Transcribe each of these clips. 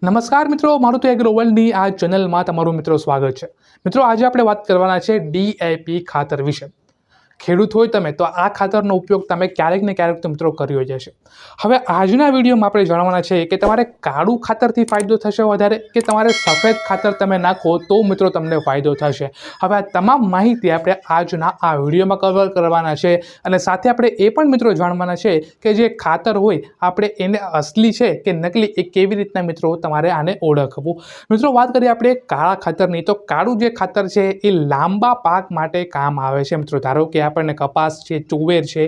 નમસ્કાર મિત્રો, મારુતિ એગ્રો વર્લ્ડની આ ચેનલમાં તમારું મિત્રો સ્વાગત છે। મિત્રો આજે આપણે વાત કરવાના છે ડીએપી ખાતર વિશે। ખેડૂત હોય તમે તો આ ખાતરનો ઉપયોગ તમે ક્યારેક ને ક્યારેક તો મિત્રો કર્યો જ હશે। હવે આજના વિડીયોમાં આપણે જાણવાના છે કે તમારે કાળું ખાતરથી ફાયદો થશે વધારે કે તમારે સફેદ ખાતર તમે નાખો તો મિત્રો તમને ફાયદો થશે। હવે આ તમામ માહિતી આપણે આજના આ વિડીયોમાં કવર કરવાના છે અને સાથે આપણે એ પણ મિત્રો જાણવાના છે કે જે ખાતર હોય આપણે એને અસલી છે કે નકલી એ કેવી રીતના મિત્રો તમારે આને ઓળખવું। મિત્રો વાત કરીએ આપણે કાળા ખાતરની, તો કાળું જે ખાતર છે એ લાંબા પાક માટે કામ આવે છે। મિત્રો ધારો કે આપણને કપાસ છે, તુવેર છે,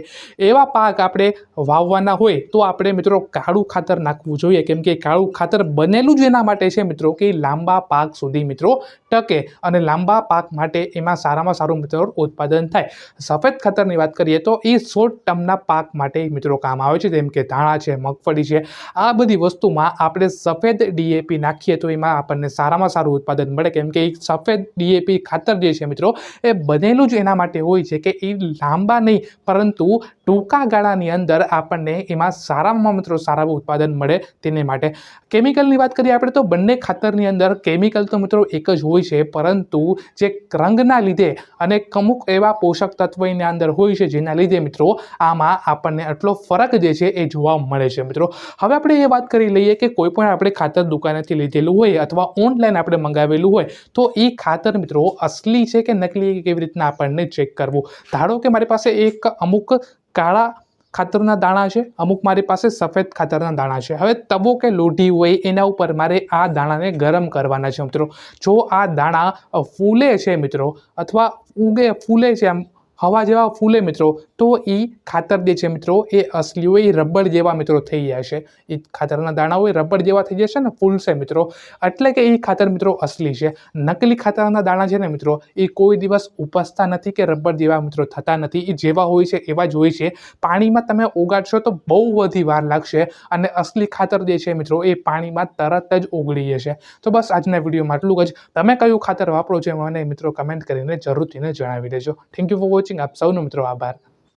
એવા પાક આપણે વાવવાના હોય તો આપણે મિત્રો કાળું ખાતર નાખવું જોઈએ, કેમ કે કાળું ખાતર બનેલું જ એના માટે છે મિત્રો કે લાંબા પાક સુધી મિત્રો ટકે અને લાંબા પાક માટે એમાં સારામાં સારું મિત્રો ઉત્પાદન થાય। સફેદ ખાતરની વાત કરીએ તો એ શોર્ટ ટર્મના પાક માટે મિત્રો કામ આવે છે, જેમ કે ધાણા છે, મગફળી છે, આ બધી વસ્તુમાં આપણે સફેદ ડીએપી નાખીએ તો એમાં આપણને સારામાં સારું ઉત્પાદન મળે, કેમ કે સફેદ ડીએપી ખાતર જે છે મિત્રો એ બનેલું જ એના માટે હોય છે કે એ લાંબા નહીં પરંતુ ટૂંકા ગાળાની અંદર આપણને એમાં સારામાં મિત્રો સારા ઉત્પાદન મળે તેને માટે। કેમિકલની વાત કરીએ આપણે તો બંને ખાતરની અંદર કેમિકલ તો મિત્રો એક જ હોય છે, પરંતુ જે રંગના લીધે અને અમુક એવા પોષક તત્વો એના અંદર હોય છે જેના લીધે મિત્રો આમાં આપણને આટલો ફરક જે છે એ જોવા મળે છે। મિત્રો હવે આપણે એ વાત કરી લઈએ કે કોઈ પણ આપણે ખાતર દુકાનેથી લીધેલું હોય અથવા ઓનલાઈન આપણે મંગાવેલું હોય તો એ ખાતર મિત્રો અસલી છે કે નકલી કેવી રીતના આપણને ચેક કરવું। ધારો કે મારી પાસે અમુક કાળા ખાતરના દાણા છે, અમુક મારી પાસે સફેદ ખાતરના દાણા છે। હવે તવો કે લોઢી હોય એના ઉપર મારે આ દાણાને ગરમ કરવાના છે। મિત્રો જો આ દાણા ફૂલે છે મિત્રો અથવા ફૂલે છે આમ હવા જેવા ફૂલે મિત્રો તો એ ખાતર જે છે મિત્રો એ અસલી હોય, એ રબર જેવા મિત્રો થઈ જશે। એ ખાતરના દાણા હોય રબર જેવા થઈ જશે ને, ફૂલશે મિત્રો, એટલે કે એ ખાતર મિત્રો અસલી છે। નકલી ખાતરના દાણા છે ને મિત્રો એ કોઈ દિવસ ઉપસતા નથી કે રબર જેવા મિત્રો થતા નથી, એ જેવા હોય છે એવા જ હોય છે। પાણીમાં તમે ઉગાડશો તો બહુ બધી વાર લાગશે અને અસલી ખાતર જે છે મિત્રો એ પાણીમાં તરત જ ઓગળી જશે। તો બસ આજના વિડીયોમાં આટલું જ। તમે કયું ખાતર વાપરો છો મને મિત્રો કમેન્ટ કરીને જરૂરથી જણાવી દેજો। Thank you for watching. આપ સૌનો મિત્રો આભાર।